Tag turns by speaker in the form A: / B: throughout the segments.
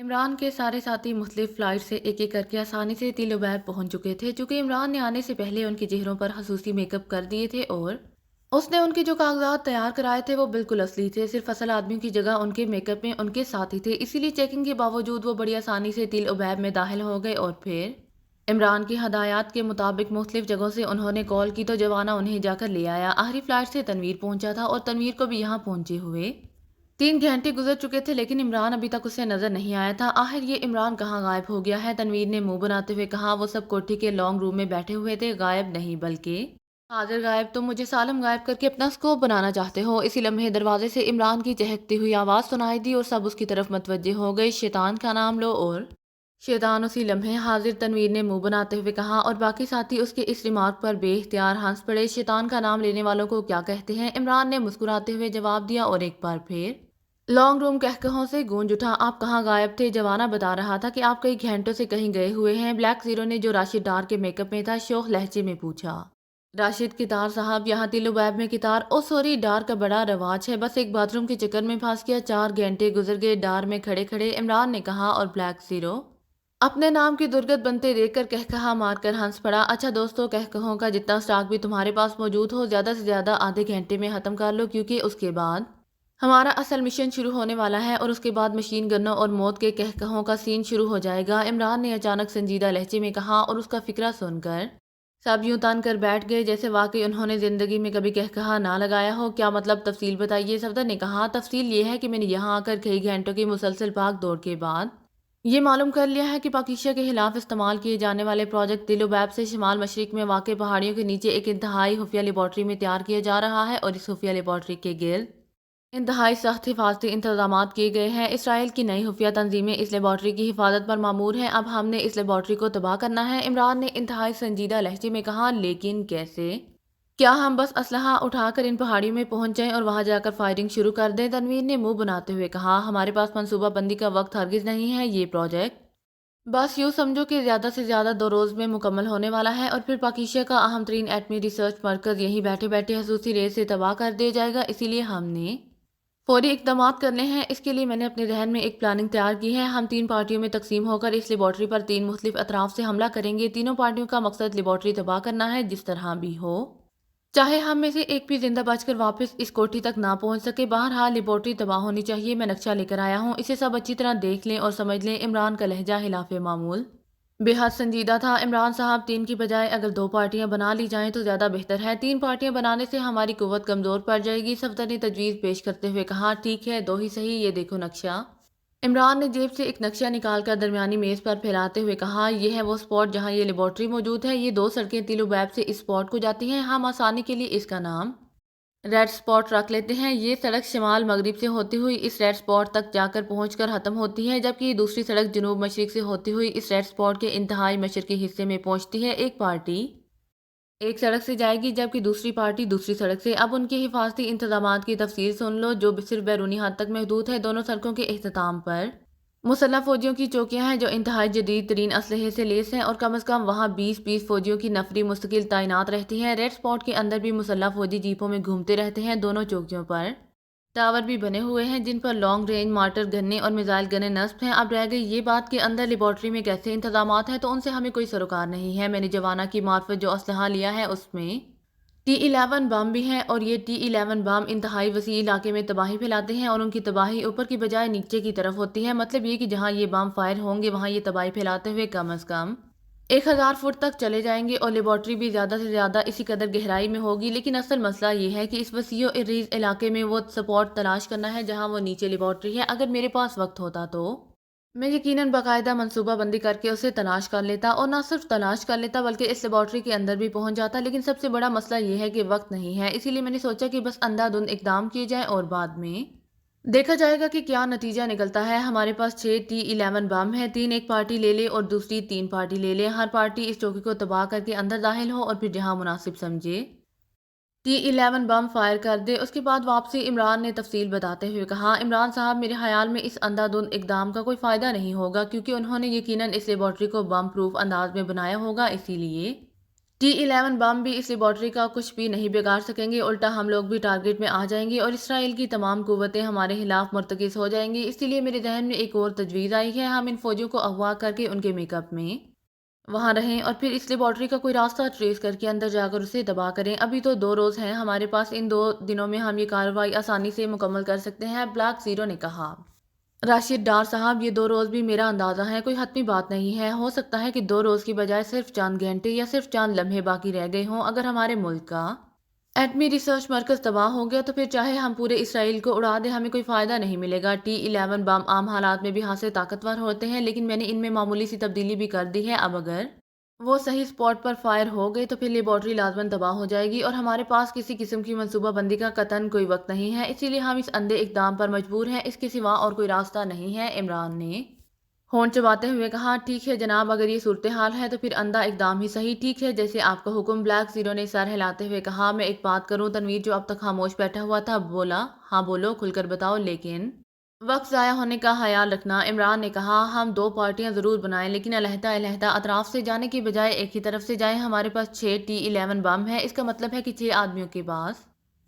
A: इमरान के सारे साथी मुख्तलिफ फ्लाइट से एक एक करके आसानी से तिल उबैर पहुंच चुके थे, चूंकि इमरान ने आने से पहले उनके चेहरों पर खसूसी मेकअप कर दिए थे और उसने उनके जो कागजात तैयार कराए थे वो बिल्कुल असली थे। सिर्फ असल आदमियों की जगह उनके मेकअप में उनके साथी थे, इसीलिए चेकिंग के बावजूद वो बड़ी आसानी से तिल उबैर में दाखिल हो गए। और फिर इमरान की हदायत के मुताबिक मुख्तलिफ जगहों से उन्होंने कॉल की तो जवाना उन्हें जाकर ले आया। आखिरी फ्लाइट से तनवीर पहुंचा था और तनवीर को भी यहाँ पहुंचे हुए 3 घंटे गुजर चुके थे, लेकिन इमरान अभी तक उसे नजर नहीं आया था। आखिर ये इमरान कहाँ गायब हो गया है? तनवीर ने मुंह बनाते हुए कहा। वो सब कोठी के लॉन्ग रूम में बैठे हुए थे, गायब नहीं बल्कि हाजिर गायब। तुम मुझे सालम गायब करके अपना स्कोप बनाना चाहते हो? इसी लम्हे दरवाजे से इमरान की चहकती हुई आवाज सुनाई दी और सब उसकी तरफ मतवज्जे हो गए। शैतान का नाम लो। और शैतान उसी लम्हे हाजिर, तनवीर ने मुंह बनाते हुए कहा, और बाकी साथी उसके इस रिमार्क पर बेइख्तियार हंस पड़े। शैतान का नाम लेने वालों को क्या कहते हैं? इमरान ने मुस्कुराते हुए जवाब दिया और एक बार फिर लॉन्ग रूम कहकहों से गूंज उठा। आप कहाँ गायब थे? जवाना बता रहा था कि आप कई घंटों से कहीं गए हुए हैं। ब्लैक जीरो ने, जो राशिद डार के मेकअप में था, शोख लहजे में पूछा। राशिद, कितार साहब, यहाँ तिलुबैब में कितार? ओ सॉरी, डार का बड़ा रवाज है, बस एक बाथरूम के चक्कर में फंस गया। 4 घंटे गुजर गए डार में खड़े खड़े, इमरान ने कहा। और ब्लैक जीरो अपने नाम की दुर्गत बनते देखकर कहकहा मारकर हंस पड़ा। अच्छा दोस्तों, कहकहों का जितना स्टॉक भी तुम्हारे पास मौजूद हो, ज्यादा से ज्यादा आधे घंटे में खत्म कर लो, क्योंकि उसके बाद हमारा असल मिशन शुरू होने वाला है और उसके बाद मशीन गनों और मौत के कहकहों का सीन शुरू हो जाएगा। इमरान ने अचानक संजीदा लहजे में कहा और उसका फिक्रा सुनकर सब यूं तन कर बैठ गए जैसे वाकई उन्होंने जिंदगी में कभी कहकहा ना लगाया हो। क्या मतलब? तफसील बताइए, सफदर ने कहा। तफसील ये है कि मैंने यहाँ आकर कई घंटों की मुसलसल भाग दौड़ के बाद ये मालूम कर लिया है कि पाकिस्तान के खिलाफ इस्तेमाल किए जाने वाले प्रोजेक्ट दिलुबैब से शिमाल मशरिक में वाक़ पहाड़ियों के नीचे एक इंतहाई खुफिया लेबॉर्ट्री में तैयार किया जा रहा है, और इस खुफिया लेबॉर्ट्री के गिर्द इंतहाई सख्त हिफाजती इंतजाम किए गए हैं। इसराइल की नई खुफिया तंजीमें इस लेबॉर्ट्री की हिफाजत पर मामूर हैं। अब हमने इस लेबॉर्ट्री को तबाह करना है, इमरान ने इंतहाई संजीदा लहजे में कहा। लेकिन कैसे? क्या हम बस असलहा उठाकर इन पहाड़ियों में पहुंच जाएं और वहां जाकर फायरिंग शुरू कर दें? तनवीर ने मुंह बनाते हुए कहा। हमारे पास मनसूबा बंदी का वक्त हरगिज नहीं है। ये प्रोजेक्ट बस यूँ समझो कि ज़्यादा से ज़्यादा 2 रोज़ में मुकम्मल होने वाला है, और फिर पाकिस्तान का अहम तरीन एटमी रिसर्च मरकज़ यहीं बैठे बैठे खसूसी रेस से तबाह कर दिया जाएगा। इसीलिए हमने फौरी इकदामात करने हैं। इसके लिए मैंने अपने जहन में एक प्लानिंग तैयार की है। हम 3 पार्टियों में तकसीम होकर इस लेबॉर्ट्री पर 3 मुख्तलिफ अतराफ से हमला करेंगे। तीनों पार्टियों का मकसद लेबॉर्ट्री तबाह करना है, जिस तरह भी हो, चाहे हम में से एक भी जिंदा बचकर वापस इस कोठी तक ना पहुंच सके। बहरहाल लेबॉर्ट्री तबाह होनी चाहिए। मैं नक्शा लेकर आया हूँ, इसे सब अच्छी तरह देख लें और समझ लें। इमरान का लहजा हिलाफे मामूल बेहद संजीदा था। इमरान साहब, 3 की बजाय अगर 2 पार्टियां बना ली जाएं तो ज़्यादा बेहतर है। 3 पार्टियां बनाने से हमारी कुव्वत कमज़ोर पड़ जाएगी। सफदर ने तजवीज़ पेश करते हुए कहा। ठीक है, 2 ही सही, ये देखो नक्शा। इमरान ने जेब से एक नक्शा निकालकर दरमियानी मेज़ पर फैलाते हुए कहा। यह है वो स्पॉट जहां ये लेबॉर्ट्री मौजूद है। ये 2 सड़कें तिलुबैब से इस स्पॉट को जाती हैं। हम आसानी के लिए इसका नाम रेड स्पॉट रख लेते हैं। ये सड़क शिमाल मगरिब से होती हुई इस रेड स्पॉट तक जाकर पहुंचकर ख़त्म होती है, जबकि दूसरी सड़क जनूब मशरिक से होती हुई इस रेड स्पॉट के इंतहाई मशरकी हिस्से में पहुंचती है। एक पार्टी एक सड़क से जाएगी, जबकि दूसरी पार्टी दूसरी सड़क से। अब उनके हिफाजती इंतजामात की तफसील सुन लो, जो सिर्फ बैरूनी हद तक महदूद है। दोनों सड़कों के अख्ताम पर मुसल्लह फौजियों की चौकियां हैं, जो इंतहाई जदीद तरीन असलहे से लेस हैं, और कम अज़ कम वहाँ 20-20 फौजियों की नफरी मुस्तकिल तैनात रहती हैं। रेड स्पॉट के अंदर भी मुसल्लह फौजी जीपों में घूमते रहते हैं। दोनों चौकियों पर टावर भी बने हुए हैं, जिन पर लॉन्ग रेंज मार्टर गन्ने और मिसाइल गन्ने नस्ब हैं। अब रह गई ये बात कि अंदर लेबॉर्ट्री में कैसे इंतजामात हैं, तो उनसे हमें कोई सरोकार नहीं है। मैंने जवाना की मार्फत जो असलहा लिया है उसमें T11 बम भी हैं, और ये T11 बम इंतहाई वसी इलाके में तबाही फैलाते हैं, और उनकी तबाही ऊपर की बजाय नीचे की तरफ होती है। मतलब ये कि जहाँ ये बम फायर होंगे वहाँ ये तबाही फैलाते हुए कम अज़ कम 1000 फुट तक चले जाएंगे, और लेबॉर्ट्री भी ज़्यादा से ज़्यादा इसी कदर गहराई में होगी। लेकिन असल मसला ये है कि इस वसीओ इरीज इलाके में वो स्पॉट तलाश करना है जहाँ वो नीचे लेबॉर्ट्री है। अगर मेरे पास वक्त होता तो मैं यकीनन बाकायदा मनसूबा बंदी करके उसे तलाश कर लेता, और ना सिर्फ तलाश कर लेता बल्कि इस लेबॉर्ट्री के अंदर भी पहुंच जाता। लेकिन सबसे बड़ा मसला ये है कि वक्त नहीं है। इसीलिए मैंने सोचा कि बस अंधाधुंध इकदाम किए जाए और बाद में देखा जाएगा कि क्या नतीजा निकलता है। हमारे पास 6 T11 बम है। 3 एक पार्टी ले ले और दूसरी 3 पार्टी ले ले। हर पार्टी इस चौकी को तबाह करके अंदर दाखिल हो, और फिर जहां मुनासिब समझे T11 बम फायर कर दे। उसके बाद वापसी। इमरान ने तफसील बताते हुए कहा। इमरान साहब, मेरे ख्याल में इस अंधाधुंध इकदाम का कोई फ़ायदा नहीं होगा, क्योंकि उन्होंने यकीनन इस लेबॉर्ट्री को बम प्रूफ अंदाज में बनाया होगा। इसीलिए T-11 बम भी इस लेबॉर्ट्री का कुछ भी नहीं बिगाड़ सकेंगे, उल्टा हम लोग भी टारगेट में आ जाएंगे और इसराइल की तमाम कुव्वतें हमारे खिलाफ मुर्तकिज़ हो जाएंगी। इसीलिए मेरे जहन में एक और तजवीज़ आई है, हम इन फौजियों को अगवा करके उनके मेकअप में वहाँ रहें और फिर इस लेबॉर्ट्री का कोई रास्ता ट्रेस करके अंदर जाकर उसे तबाह करें। अभी तो 2 रोज़ हैं हमारे पास, इन 2 दिनों में हम ये कार्रवाई आसानी से मुकम्मल कर सकते हैं, ब्लैक ज़ीरो ने कहा। राशिद डार साहब, ये 2 रोज़ भी मेरा अंदाज़ा है, कोई हतमी बात नहीं है। हो सकता है कि 2 रोज़ की बजाय सिर्फ चंद घंटे या सिर्फ चंद लम्हे बाकी रह गए हों। अगर हमारे मुल्क का एटमी रिसर्च मरकज़ तबाह हो गया तो फिर चाहे हम पूरे इसराइल को उड़ा दें, हमें कोई फ़ायदा नहीं मिलेगा। T-11 बम आम हालात में भी हाथ से ताकतवर होते हैं, लेकिन मैंने इनमें मामूली सी तब्दीली भी कर दी है। अब अगर वो सही स्पॉट पर फायर हो गए तो फिर लेबॉर्ट्री लाजमन तबाह हो जाएगी और हमारे पास किसी किस्म की मनसूबाबंदी का कतन कोई वक्त नहीं है। इसीलिए हम इस अंधे इकदाम पर मजबूर हैं, इसके सिवा और कोई रास्ता नहीं है। इमरान ने होंठ चबाते हुए कहा, ठीक है जनाब, अगर ये सूरत हाल है तो फिर अंधा इकदाम ही सही। ठीक है, जैसे आपका हुक्म। ब्लैक ज़ीरो ने सर हिलाते हुए कहा, मैं एक बात करूं? तनवीर, जो अब तक खामोश बैठा हुआ था, बोला, हाँ बोलो, खुलकर बताओ, लेकिन वक्त ज़ाया होने का ख्याल रखना। इमरान ने कहा, हम 2 पार्टियां ज़रूर बनाएं, लेकिन अलहदा अलहदा अतराफ से जाने की बजाय एक ही तरफ से जाएं। हमारे पास 6 T-11 बम है, इसका मतलब है कि 6 आदमियों के पास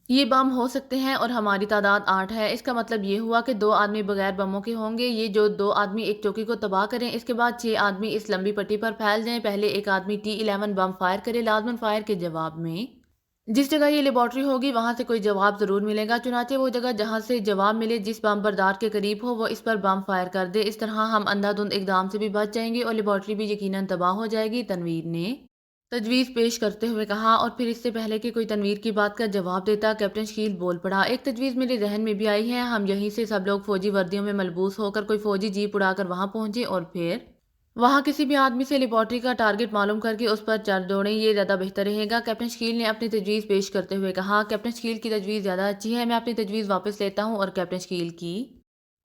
A: ये बम हो सकते हैं और हमारी तादाद 8 है। इसका मतलब ये हुआ कि 2 आदमी बगैर बमों के होंगे। ये जो 2 आदमी एक चौकी को तबाह करें, इसके बाद 6 आदमी इस लंबी पट्टी पर फैल जाएं। पहले एक आदमी T-11 बम फायर करे, लाजमन फायर के जवाब में जिस जगह ये लेबॉर्ट्री होगी वहां से कोई जवाब जरूर मिलेगा। चुनाचे वो जगह जहां से जवाब मिले, जिस बम बरदार के करीब हो, वो इस पर बम फायर कर दे। इस तरह हम अंधाधुंध इकदाम से भी बच जाएंगे और लेबॉर्ट्री भी यकीनन तबाह हो जाएगी। तनवीर ने तजवीज़ पेश करते हुए कहा, और फिर इससे पहले कि कोई तनवीर की बात का जवाब देता, कैप्टन शकील बोल पड़ा, एक तजवीज़ मेरे जहन में भी आई है। हम यहीं से सब लोग फौजी वर्दियों में मलबूस होकर कोई फौजी जीप उड़ाकर वहां पहुंचे और फिर वहां किसी भी आदमी से लेबॉर्ट्री का टारगेट मालूम करके उस पर चढ़ दौड़ें। ये ज़्यादा बेहतर रहेगा। कैप्टन शकील ने अपनी तजवीज़ पेश करते हुए कहा, कैप्टन शकील की तजवीज़ ज़्यादा अच्छी है, मैं अपनी तजवीज़ वापस लेता हूँ और कैप्टन शकील की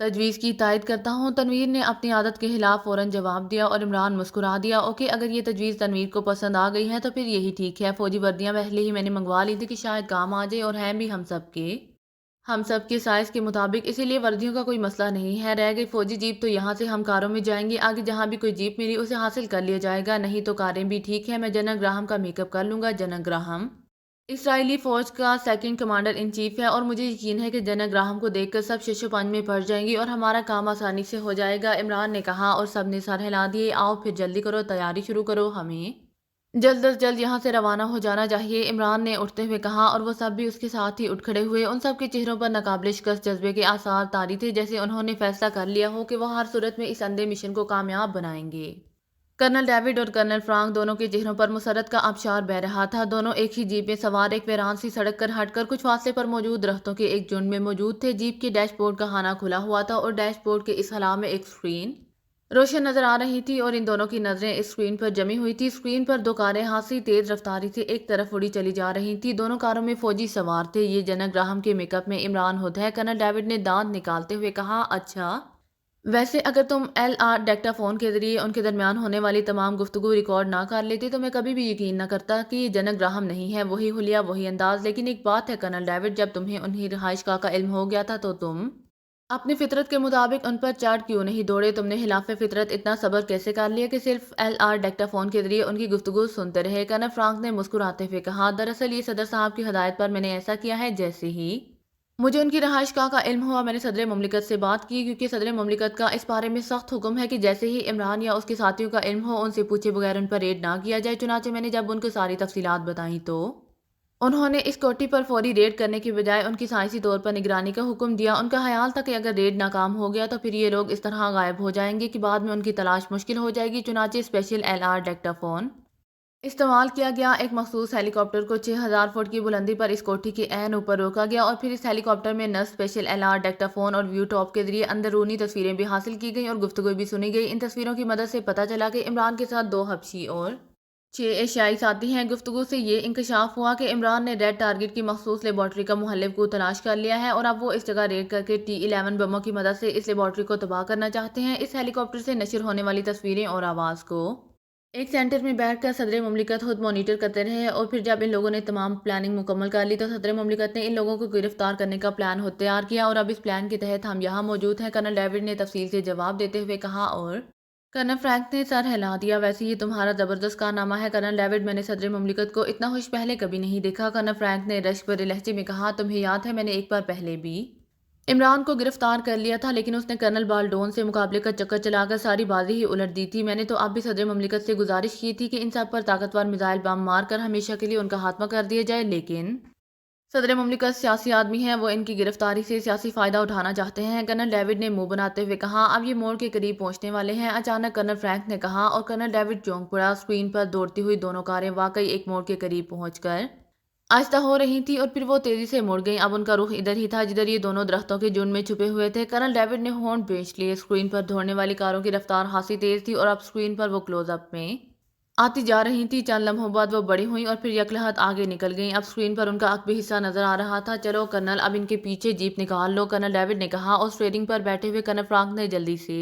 A: तजवीज़ की तायद करता हूँ। तनवीर ने अपनी आदत के खिलाफ फ़ौरन जवाब दिया और इमरान मुस्कुरा दिया। ओके, अगर ये तजवीज़ तनवीर को पसंद आ गई है तो फिर यही ठीक है। फ़ौजी वर्दियाँ पहले ही मैंने मंगवा ली थी कि शायद काम आ जाए, और हैं भी हम सब के साइज़ के मुताबिक, इसीलिए वर्दियों का कोई मसला नहीं है। रह गई फ़ौजी जीप, तो यहाँ से हम कारों में जाएंगे। आगे जहाँ भी कोई जीप मिली उसे हासिल कर लिया जाएगा, नहीं तो कारें भी ठीक है। मैं जनरल ग्राहम का मेकअप कर लूँगा। जनरल ग्राहम इसराइली फ़ौज का सेकंड कमांडर इन चीफ है और मुझे यकीन है कि जनरल ग्राहम को देखकर सब शशोपंज में पड़ जाएंगी और हमारा काम आसानी से हो जाएगा। इमरान ने कहा और सब ने सर हिला दिए। आओ फिर जल्दी करो, तैयारी शुरू करो, हमें जल्द अज जल्द यहाँ से रवाना हो जाना चाहिए, इमरान ने उठते हुए कहा, और वो सब भी उसके साथ ही उठ खड़े हुए। उन सब के चेहरों पर नाकाबिल शिकस्त जज्बे के आसार तारी थे, जैसे उन्होंने फैसला कर लिया हो कि वह हर सूरत में इस अंधे मिशन को कामयाब बनाएंगे। कर्नल डेविड और कर्नल फ्रांक दोनों के चेहरों पर मुसरत का आबशार बह रहा था। दोनों एक ही जीप में सवार एक वीरान सी सड़क कर हटकर कुछ फासले पर मौजूद दरख्तों के एक झुंड में मौजूद थे। जीप के डैशबोर्ड का खाना खुला हुआ था और डैशबोर्ड के इस हला में एक स्क्रीन रोशन नजर आ रही थी और इन दोनों की नजरें इस स्क्रीन पर जमी हुई थी। स्क्रीन पर 2 कारें हाथी तेज रफ्तारी से एक तरफ उड़ी चली जा रही थी। दोनों कारों में फौजी सवार थे। ये जनरल ग्राहम के मेकअप में इमरान होता है, कर्नल डेविड ने दांत निकालते हुए कहा। अच्छा, वैसे अगर तुम LR डेक्टाफोन के जरिए उनके दरमियान होने वाली तमाम गुफ्तगू रिकॉर्ड ना कर लेते तो मैं कभी भी यकीन न करता कि ये जनरल ग्राहम नहीं है। वही हुलिया, वही अंदाज। लेकिन एक बात है कर्नल डेविड, जब तुम्हें उन्हीं रिहाइश का इल्म हो गया था तो तुम अपनी फितरत के मुताबिक उन पर चार्ट क्यों नहीं दौड़े? तुमने खिलाफ फितरत इतना सब्र कैसे कर लिया कि सिर्फ LR डेक्टाफोन के जरिए उनकी गुफ्तगू सुनते रहे? कर्नल फ्रांक ने मुस्कुराते हुए कहा, दरअसल ये सदर साहब की हदायत पर मैंने ऐसा किया है। जैसे ही मुझे उनकी रहाइश का इल्म हुआ, मैंने सदर मुमलिकत से बात की, क्योंकि सदर मुमलिकत का इस बारे में सख्त हुक्म है कि जैसे ही इमरान या उसके साथियों का इल्म हो, उनसे पूछे बगैर उन पर रेड ना किया जाए। चुनाचे मैंने जब उनको सारी तफसीलात बताई तो उन्होंने इस कोठी पर फौरी रेड करने की बजाय उनकी साइंसी तौर पर निगरानी का हुक्म दिया। उनका ख्याल था कि अगर रेड नाकाम हो गया तो फिर ये लोग इस तरह गायब हो जाएंगे कि बाद में उनकी तलाश मुश्किल हो जाएगी। चुनाचे स्पेशल LR डेक्टाफोन इस्तेमाल किया गया। एक मखसूस हेलीकॉप्टर को 6000 फुट की बुलंदी पर इस कोठी के ऐन ऊपर रोका गया और फिर इस हेलीकॉप्टर में न स्पेशल LR डेक्टाफोन और व्यू टॉप के जरिए अंदरूनी तस्वीरें भी हासिल की गई और गुफ्तगू भी सुनी गई। इन तस्वीरों की मदद से पता चला कि इमरान के साथ 2 हबशी और 6 एशियाई साथी हैं। गुफ्तगू से ये इंकशाफ हुआ कि इमरान ने रेड टारगेट की मखसूस लेबॉर्ट्री का मुहल्लिफ को तलाश कर लिया है और अब वो इस जगह रेड करके T-11 बमों की मदद से इस लेबॉर्ट्री को तबाह करना चाहते हैं। इस हेलीकॉप्टर से नशर होने वाली तस्वीरें और आवाज़ को एक सेंटर में बैठकर सदर मुमलिकत खुद मॉनिटर करते रहे और फिर जब इन लोगों ने तमाम प्लानिंग मुकम्मल कर ली तो सदर मुमलिकत ने इन लोगों को गिरफ्तार करने का प्लान तैयार किया और अब इस प्लान के तहत हम यहाँ मौजूद हैं। कर्नल डेविड ने तफसील से जवाब देते हुए कहा, और कर्नल फ्रैंक ने सर हिला दिया। वैसे ये तुम्हारा जबरदस्त कारनामा है कर्नल डेविड, मैंने सदर मुमलिकत को इतना खुश पहले कभी नहीं देखा। कर्नल फ्रैंक ने रश्क भरे लहजे में कहा, तुम्हें याद है मैंने एक बार पहले भी इमरान को गिरफ्तार कर लिया था, लेकिन उसने कर्नल बाल्डोन से मुकाबले का चक्कर चलाकर सारी बाजी ही उलट दी थी। मैंने तो अब भी सदर मुमलिकत से गुजारिश की थी कि इन सब पर ताकतवर मिसाइल बम मार कर हमेशा के लिए उनका खात्मा कर दिया जाए, लेकिन सदर मुमलिकत सियासी आदमी हैं, वो इनकी गिरफ्तारी से सियासी फायदा उठाना चाहते हैं। कर्नल डेविड ने मुंह बनाते हुए कहा, अब ये मोड़ के करीब पहुंचने वाले हैं। अचानक कर्नल फ्रैंक ने कहा और कर्नल डेविड चौंक पड़ा। स्क्रीन पर दौड़ती हुई दोनों कारें वाकई एक मोड़ के करीब पहुंचकर आहिस्ता हो रही थी और फिर वो तेजी से मुड़ गईं। अब उनका रुख इधर ही था जिधर ये दोनों दरख्तों के झुंड में छुपे हुए थे। कर्नल डेविड ने हॉर्न बेच लिए। स्क्रीन पर दौड़ने वाली कारों की रफ्तार खासी तेज थी और अब स्क्रीन पर वो क्लोजअप में आती जा रही थी। चंद लम्हों बाद वो बड़ी हुई और फिर यकलहत आगे निकल गईं। अब स्क्रीन पर उनका अकबी हिस्सा नजर आ रहा था। चलो कर्नल, अब इनके पीछे जीप निकाल लो, कर्नल डेविड ने कहा और स्टीयरिंग पर बैठे हुए कर्नल फ्रांक ने जल्दी से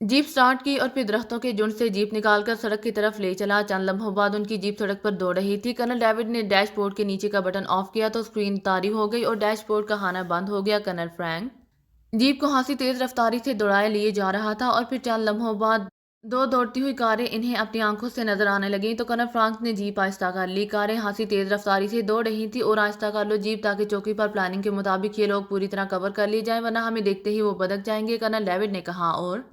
A: जीप स्टार्ट की और फिर दरख्तों के झुंड से जीप निकालकर सड़क की तरफ ले चला। चंद लम्हों बाद उनकी जीप सड़क पर दौड़ रही थी। कर्नल डेविड ने डैशबोर्ड के नीचे का बटन ऑफ किया तो स्क्रीन तारी हो गई और डैशबोर्ड का खाना बंद हो गया। कर्नल फ्रैंक जीप को खासी तेज रफ्तारी से दौड़ाए लिए जा रहा था और फिर चंद लम्हों बाद दो दौड़ती हुई कारें इन्हें अपनी आंखों से नजर आने लगीं तो कर्नल फ्रांक ने जीप आहिस्ता कर ली। कारें खासी तेज रफ्तारी से दौड़ रही थी और आहिस्ता कर लो जीप, ताकि चौकी पर प्लानिंग के मुताबिक ये लोग पूरी तरह कवर कर लिए जाएं, वरना हमें देखते ही वो बदक जाएंगे, कर्नल डेविड ने कहा और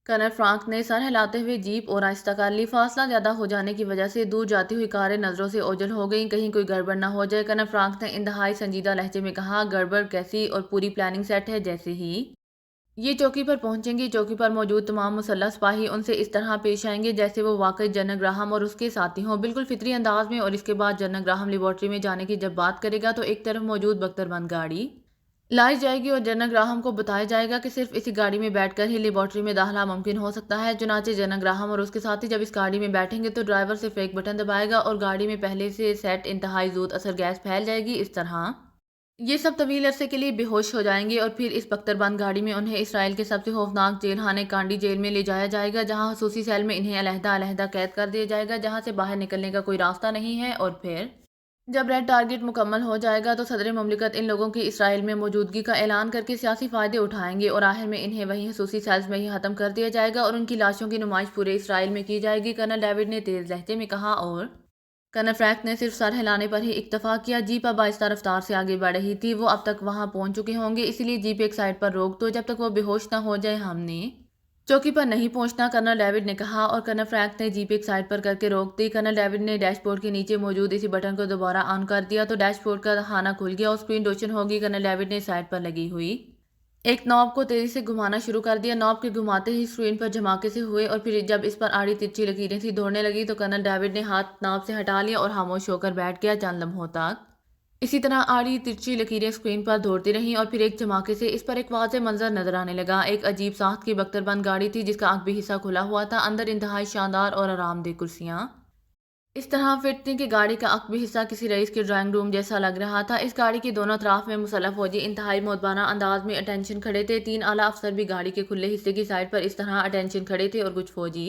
A: कर्नल फ्रांक ने सर हिलाते हुए जीप और आहिस्ता कर ली। फासला ज्यादा हो जाने की वजह से दूर जाती हुई कारें नजरों से ओझल हो गईं, कहीं कोई गड़बड़ न हो जाए। कर्नल फ्रांक ने इंतहाई संजीदा लहजे में कहा, गड़बड़ कैसी, और पूरी प्लानिंग सेट है। जैसे ही ये चौकी पर पहुंचेंगे, चौकी पर मौजूद तमाम मुसल्लह सिपाही उनसे इस तरह पेश आएंगे जैसे वो वाकई जनरल ग्राहम और उसके साथी हों, बिल्कुल फितरी अंदाज में। और इसके बाद जनरल ग्राहम लेबॉर्ट्री में जाने की जब बात करेगा तो एक तरफ मौजूद बख्तरबंद गाड़ी लाई जाएगी और जनरल ग्राहम को बताया जाएगा कि सिर्फ इसी गाड़ी में बैठकर ही लेबॉर्ट्री में दाखिला मुमकिन हो सकता है। चुनाचे जनरल ग्राहम और उसके साथी जब इस गाड़ी में बैठेंगे तो ड्राइवर सिर्फ एक बटन दबाएगा और गाड़ी में पहले से सेट इंतहाई ज़ोर असर गैस फैल जाएगी। इस तरह ये सब तवील अरसे के लिए बेहोश हो जाएंगे और फिर इस बख्तरबंद गाड़ी में उन्हें इसराइल के सबसे खौफनाक जेल खाने कांडी जेल में ले जाया जाएगा, जहां खसूसी सेल में इन्हें अलहदा अलहदा कैद कर दिया जाएगा, जहां से बाहर निकलने का कोई रास्ता नहीं है। और फिर जब रेड टारगेट मुकम्मल हो जाएगा तो सदर मुमलिकत इन लोगों की इसराइल में मौजूदगी का ऐलान करके सियासी फ़ायदे उठाएंगे और आखिर में इन्हें वहीं खसूसी सेल्स में ही ख़त्म कर दिया जाएगा और उनकी लाशों की नुमाइश पूरे इसराइल में की जाएगी, कर्नल डेविड ने तेज़ लहजे में कहा और कर्नल फ्रैंक ने सिर्फ सर हिलाने पर ही इक्तफा किया। जीप अब आहिस्ता रफ्तार से आगे बढ़ रही थी। वो अब तक वहां पहुंच चुके होंगे, इसीलिए जीप एक साइड पर रोक दो, जब तक वो बेहोश न हो जाए हमने चौकी पर नहीं पहुंचना, कर्नल डेविड ने कहा और कर्नल फ्रैंक ने जीप एक साइड पर करके रोक दी। कर्नल डेविड ने डैशबोर्ड के नीचे मौजूद इसी बटन को दोबारा ऑन कर दिया तो डैशबोर्ड का खाना खुल गया और स्क्रीन रोशन होगी। कर्नल डेविड ने साइड पर लगी हुई एक नॉब को तेजी से घुमाना शुरू कर दिया। नॉब के घुमाते ही स्क्रीन पर धमाके से हुए और फिर जब इस पर आड़ी तिरछी लकीरें सी दौड़ने लगी तो कर्नल डेविड ने हाथ नॉब से हटा लिया और खामोश होकर बैठ गया। चंद लम्हों तक इसी तरह आड़ी तिरछी लकीरें स्क्रीन पर दौड़ती रहीं और फिर एक धमाके से इस पर एक वाज़ेह मंजर नजर आने लगा। एक अजीब साख्त की बख्तरबंद गाड़ी थी जिसका आग भी हिस्सा खुला हुआ था। अंदर इंतहाई शानदार और आरामदेह कुर्सियां इस तरह फिट थी कि गाड़ी का अकबी हिस्सा किसी रईस के ड्राइंग रूम जैसा लग रहा था। इस गाड़ी के दोनों तरफ में मुसल्लफ फौजी इंतहाई मोदबाना अंदाज में अटेंशन खड़े थे। 3 आला अफसर भी गाड़ी के खुले हिस्से की साइड पर इस तरह अटेंशन खड़े थे और कुछ फौजी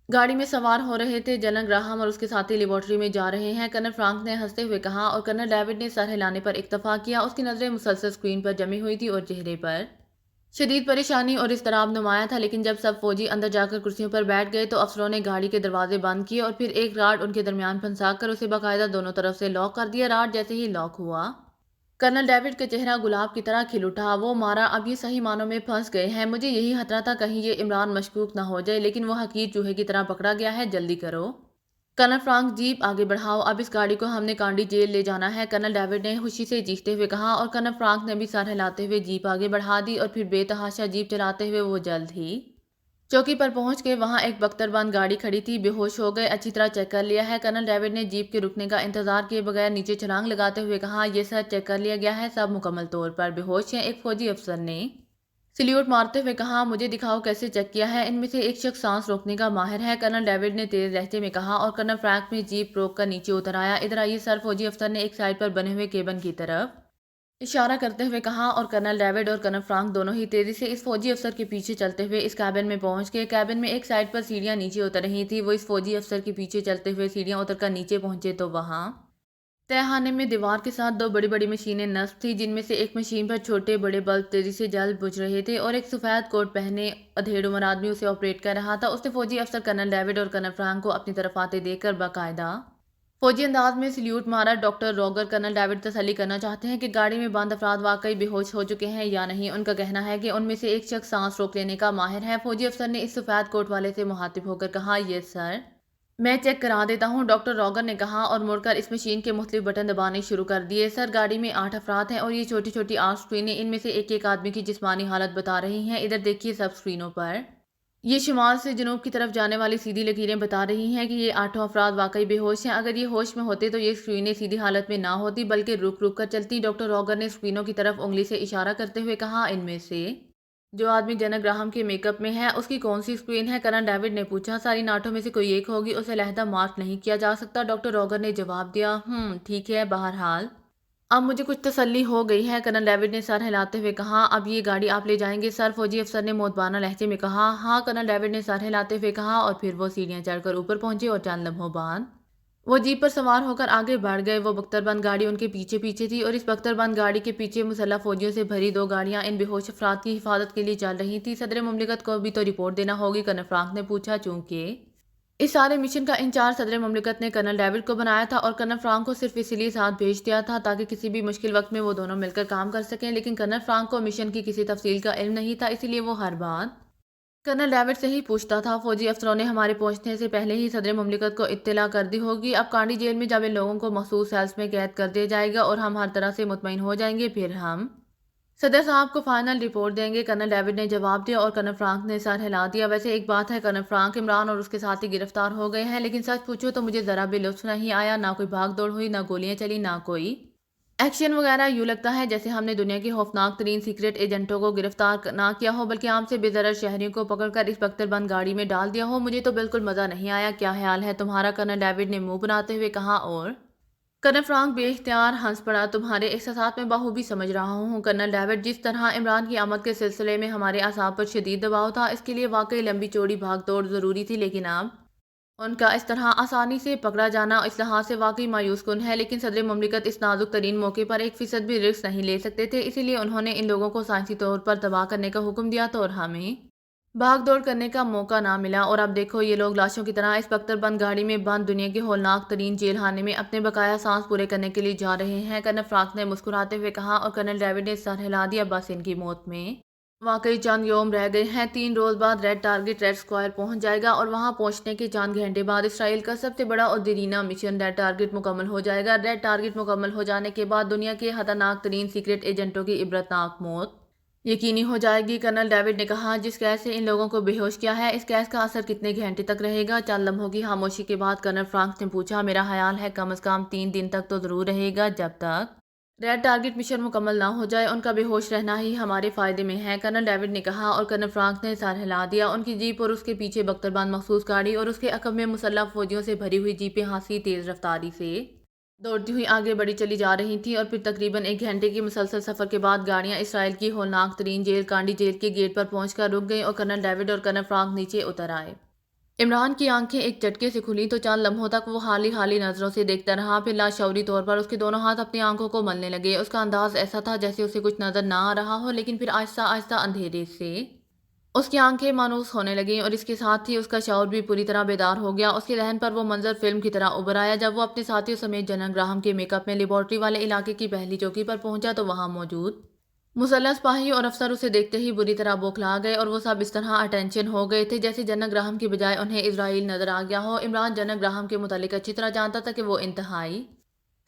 A: गाड़ी में सवार हो रहे थे। जनरल ग्राहम और उसके साथी लेबॉर्ट्री में जा रहे हैं, कर्नल फ्रांक ने हंसते हुए कहा और कर्नल डेविड ने सर हिलाने पर इक्तफा किया। उसकी नजरें मुसलसल स्क्रीन पर जमी हुई थी और चेहरे पर शदीद परेशानी और इज़्तिराब नुमाया था। लेकिन जब सब फौजी अंदर जाकर कुर्सियों पर बैठ गए तो अफसरों ने गाड़ी के दरवाजे बंद किए और फिर एक राड उनके दरमियान फंसा कर उसे बाकायदा दोनों तरफ से लॉक कर दिया। राड जैसे ही लॉक हुआ, कर्नल डेविड का चेहरा गुलाब की तरह खिल उठा। वो मारा, अब ये सही मानों में फंस गए हैं। मुझे यही खतरा था कहीं ये इमरान मशकूक ना हो जाए, लेकिन वो हकीर चूहे की तरह पकड़ा गया है। जल्दी करो कर्नल फ्रांक, जीप आगे बढ़ाओ, अब इस गाड़ी को हमने कांडी जेल ले जाना है, कर्नल डेविड ने खुशी से चीखते हुए कहा और कर्नल फ्रांक ने भी सर हिलाते हुए जीप आगे बढ़ा दी और फिर बेतहाशा जीप चलाते हुए वो जल्द ही चौकी पर पहुंच के वहां एक बख्तरबंद गाड़ी खड़ी थी। बेहोश हो गए, अच्छी तरह चेक कर लिया है, कर्नल डेविड ने जीप के रुकने का इंतजार किए बगैर नीचे छलांग लगाते हुए कहा। यह सर चेक कर लिया गया है, सब मुकम्मल तौर पर बेहोश हैं, एक फौजी अफसर ने सल्यूट मारते हुए कहा। मुझे दिखाओ कैसे चेक किया है, इनमें से एक शख्स सांस रोकने का माहिर है, कर्नल डेविड ने तेज लहजे में कहा और कर्नल फ्रैंक में जीप रोक कर नीचे उतर आया। इधर आइए सर, फौजी अफसर ने एक साइड पर बने हुए केबन की तरफ इशारा करते हुए कहा और कर्नल डेविड और कर्नल फ्रांक दोनों ही तेजी से इस फौजी अफसर के पीछे चलते हुए इस कैबिन में पहुंच गए। कैबिन में एक साइड पर सीढ़ियां नीचे उतर रही थी। वो इस फौजी अफसर के पीछे चलते हुए सीढ़ियां उतरकर नीचे पहुंचे तो वहां तहखाने में दीवार के साथ दो बड़ी बड़ी मशीनें नस्ब थी, जिनमें से एक मशीन पर छोटे बड़े बल्ब तेजी से जल बुझ रहे थे और एक सफ़ेद कोट पहने अधेड़ उम्र आदमी उसे ऑपरेट कर रहा था। उसने फौजी अफसर कर्नल डेविड और कर्नल फ्रैंक को अपनी तरफ आते देखकर बाकायदा फौजी अंदाज में सल्यूट मारा। डॉक्टर रॉगर कर्नल डेविड तसल्ली करना चाहते हैं कि गाड़ी में बंद अफराद वाकई बेहोश हो चुके हैं या नहीं। उनका कहना है कि उनमें से एक शख्स सांस रोक लेने का माहिर है। फौजी अफसर ने इस सफ़ेद कोट वाले से मुखातिब होकर कहा, ये सर, मैं चेक करा देता हूँ, डॉक्टर रॉगर ने कहा और मुड़कर इस मशीन के मुख्तलिफ बटन दबाने शुरू कर दिए। सर, गाड़ी में 8 अफराद हैं और ये छोटी छोटी 8 स्क्रीनें, इनमें से एक एक आदमी की जिस्मानी हालत बता रही हैं। इधर देखिए सब स्क्रीनों पर ये शुमाल से जनूब की तरफ जाने वाली सीधी लकीरें बता रही हैं कि ये 8 अफराद वाकई बेहोश हैं। अगर ये होश में होते तो ये स्क्रीनें सीधी हालत में ना होती बल्कि रुक रुक कर चलती। डॉक्टर रॉगर ने स्क्रीनों की तरफ उंगली से इशारा करते हुए कहा, इनमें से जो आदमी जनक ग्राहम के मेकअप में है उसकी कौन सी स्क्रीन है? कर्नल डेविड ने पूछा। सारी नाटों में से कोई एक होगी, उसे अलहदा मार्क नहीं किया जा सकता, डॉक्टर रॉगर ने जवाब दिया। ठीक है, बहरहाल अब मुझे कुछ तसल्ली हो गई है, कर्नल डेविड ने सर हिलाते हुए कहा। अब ये गाड़ी आप ले जाएंगे सर? फौजी अफसर ने मोतबाना लहजे में कहा। हाँ, कर्नल डेविड ने सर हिलाते हुए कहा और फिर वो सीढ़ियां चढ़कर ऊपर पहुंचे और चंद लम्हों बाद वो जीप पर सवार होकर आगे बढ़ गए। वो बख्तरबंद गाड़ी उनके पीछे पीछे थी और इस बख्तरबंद गाड़ी के पीछे मुसल्लह फौजियों से भरी 2 गाड़ियां इन बेहोश अफराद की हिफाजत के लिए चल रही थी। सदर मुमलिकत को भी तो रिपोर्ट देना होगी, कर्नल फ्रांक ने पूछा। चूंकि इस सारे मिशन का इंचार्ज सदर मुमलिकत ने कर्नल डेविड को बनाया था और कर्नल फ्रांक को सिर्फ इसलिए साथ भेज दिया था ताकि किसी भी मुश्किल वक्त में वो दोनों मिलकर काम कर सकें, लेकिन कर्नल फ्रांक को मिशन की किसी तफसील का इल्म नहीं था, इसलिए वो हर बात कर्नल डेविड से ही पूछता था। फौजी अफसरों ने हमारे पहुंचने से पहले ही सदर मुमलिकत को इत्तला कर दी होगी। अब कांडी जेल में जब इन लोगों को मखसूस सेल्स में कैद कर दिया जाएगा और हम हर तरह से मुतमईन हो जाएंगे, फिर हम सदर साहब को फाइनल रिपोर्ट देंगे, कर्नल डेविड ने जवाब दिया और कर्नल फ्रांक ने सर हिला दिया। वैसे एक बात है, कर्नल फ्रांक, इमरान और उसके साथी गिरफ्तार हो गए हैं, लेकिन सच पूछो तो मुझे ज़रा भी लुत्फ नहीं आया। ना कोई भाग दौड़ हुई, ना गोलियां चली, ना कोई एक्शन वगैरह। यूँ लगता है जैसे हमने दुनिया के खौफनाक तरीन सीक्रेट एजेंटों को गिरफ्तार ना किया हो, बल्कि आम से बेदरद शहरियों को पकड़कर इस बख्तरबंद गाड़ी में डाल दिया हो। मुझे तो बिल्कुल मज़ा नहीं आया। क्या ख्याल है तुम्हारा? कर्नल डेविड ने मुंह बनाते हुए कहा और कर्नल फ्रांक बेइख्तियार हंस पड़ा। तुम्हारे एहसासात में बाखूबी समझ रहा हूँ कर्नल डेविड। जिस तरह इमरान की आमद के सिलसिले में हमारे असाब पर शदीद दबाव था, इसके लिए वाकई लंबी चौड़ी भाग दौड़ ज़रूरी थी, लेकिन अब उनका इस तरह आसानी से पकड़ा जाना इस लिहाज से वाकई मायूस कुन है। लेकिन सदर मुमलिकत इस नाजुक तरीन मौके पर 1% भी रिस्क नहीं ले सकते थे, इसीलिए उन्होंने इन लोगों को साइंसी तौर पर तबाह करने का हुक्म दिया था और हमें भाग दौड़ करने का मौका ना मिला। और अब देखो, ये लोग लाशों की तरह इस बख्तरबंद गाड़ी में बंद दुनिया के होलनाक तरीन जेल खाने में अपने बकाया सांस पूरे करने के लिए जा रहे हैं, कर्नल फ्रांक ने मुस्कुराते हुए कहा और कर्नल डेविड ने सर हिला दिया। बस इनकी मौत में वाकई चंद योम रह गए हैं। 3 रोज बाद रेड टारगेट रेड स्क्वायर पहुंच जाएगा और वहां पहुंचने के चंद घंटे बाद इसराइल का सबसे बड़ा और दरीना मिशन रेड टारगेट मुकम्मल हो जाएगा। रेड टारगेट मुकम्मल हो जाने के बाद दुनिया के खतरनाक तरीन सीक्रेट एजेंटों की इबरतनाक मौत यकीनी हो जाएगी, कर्नल डेविड ने कहा। जिस गैस से इन लोगों को बेहोश किया है, इस गैस का असर कितने घंटे तक रहेगा? चंद लम्हों की खामोशी के बाद कर्नल फ्रांक ने पूछा। मेरा ख्याल है कम से कम 3 दिन तक तो ज़रूर रहेगा। जब तक रेड टारगेट मिशन मुकम्मल ना हो जाए, उनका बेहोश रहना ही हमारे फ़ायदे में है, कर्नल डेविड ने कहा और कर्नल फ्रांक ने सर हिला दिया। उनकी जीप और उसके पीछे बख्तरबंद मखसूस गाड़ी और उसके अकब में मुसल्लह फौजियों से भरी हुई जीपें हांसी तेज़ रफ्तारी से दौड़ती हुई आगे बढ़ी चली जा रही थी और फिर तकरीबन 1 घंटे के मुसलसल सफ़र के बाद गाड़ियां इसराइल की होलनाक तरीन जेल कांडी जेल के गेट पर पहुंचकर रुक गईं और कर्नल डेविड और कर्नल फ्रांक नीचे उतर आए। इमरान की आंखें एक झटके से खुली तो चंद लम्हों तक वो हाली हाली नज़रों से देखता रहा, फिर लाशौरी तौर पर उसके दोनों हाथ अपनी आंखों को मलने लगे। उसका अंदाज ऐसा था जैसे उसे कुछ नज़र ना आ रहा हो, लेकिन फिर आहिस्ता आहिस्ता अंधेरे से उसकी आंखें मानूस होने लगीं और इसके साथ ही उसका शऊर भी पूरी तरह बेदार हो गया। उसके जहन पर वो मंजर फिल्म की तरह उभर आया जब वो अपने साथियों समेत जनक ग्राहम के मेकअप में लेबॉर्ट्री वाले इलाके की पहली चौकी पर पहुंचा तो वहां मौजूद मुसल्लह सिपाही और अफसर उसे देखते ही बुरी तरह बौखला गए और वो सब इस तरह अटेंशन हो गए थे जैसे जनक ग्राहम की बजाय उन्हें इजराइल नजर आ गया हो। इमरान जनक ग्राहम के मुतालिक अच्छी तरह जानता था कि वो इंतहाई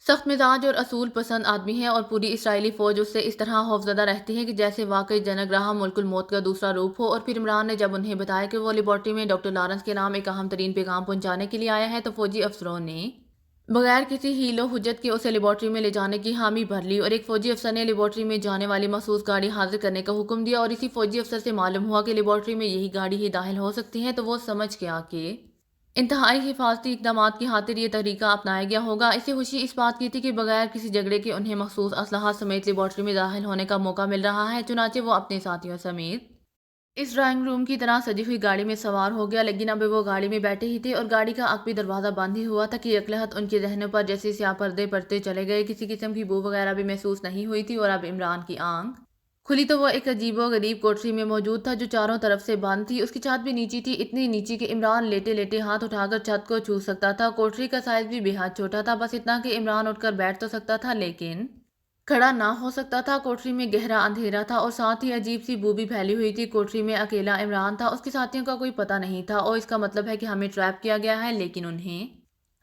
A: सख्त मिजाज और असूल पसंद आदमी है और पूरी इसराइली फौज उससे इस तरह खौफजदा रहती है कि जैसे वाकई जनक ग्राहम मुल्कुल मौत का दूसरा रूप हो। और फिर इमरान ने जब उन्हें बताया कि वो लेबॉर्ट्री में डॉक्टर लॉरेंस के नाम एक अहम तरीन पैगाम पहुंचाने के लिए आया है, तो फौजी अफसरों ने बगैर किसी हीलो हुज्जत के उसे लेबॉर्ट्री में ले जाने की हामी भर ली और एक फौजी अफसर ने लेबॉर्ट्री में जाने वाली मखसूस गाड़ी हाजिर करने का हुक्म दिया और इसी फौजी अफसर से मालूम हुआ कि लेबॉर्ट्री में यही गाड़ी ही दाखिल हो सकती है। तो वो समझ गया कि इंतहाई हिफाजती इकदाम की खातिर ये तरीका अपनाया गया होगा। इसे खुशी इस बात की थी कि बगैर किसी झगड़े के उन्हें मखसूस असलहा समेत लेबॉर्ट्री में दाखिल होने का मौका मिल रहा है। चुनाचे वो अपने साथियों समेत इस ड्राइंग रूम की तरह सजी हुई गाड़ी में सवार हो गया, लेकिन अब वो गाड़ी में बैठे ही थे और गाड़ी का आखिरी दरवाज़ा बंद ही हुआ था कि यकलहत उनके जहनों पर जैसे स्याह पर्दे पड़ते चले गए। किसी किस्म की बू वगैरह भी महसूस नहीं हुई थी और अब इमरान की आंख खुली तो वो एक अजीबो गरीब कोठरी में मौजूद था जो चारों तरफ से बंद थी। उसकी छत भी नीची थी, इतनी नीची कि इमरान लेटे लेटे हाथ उठाकर छत को छू सकता था। कोठरी का साइज भी बेहद छोटा था, बस इतना कि इमरान उठकर बैठ तो सकता था लेकिन खड़ा ना हो सकता था। कोठरी में गहरा अंधेरा था और साथ ही अजीब सी बू भी फैली हुई थी। कोठरी में अकेला इमरान था, उसके साथियों का कोई पता नहीं था और इसका मतलब है कि हमें ट्रैप किया गया है। लेकिन उन्हें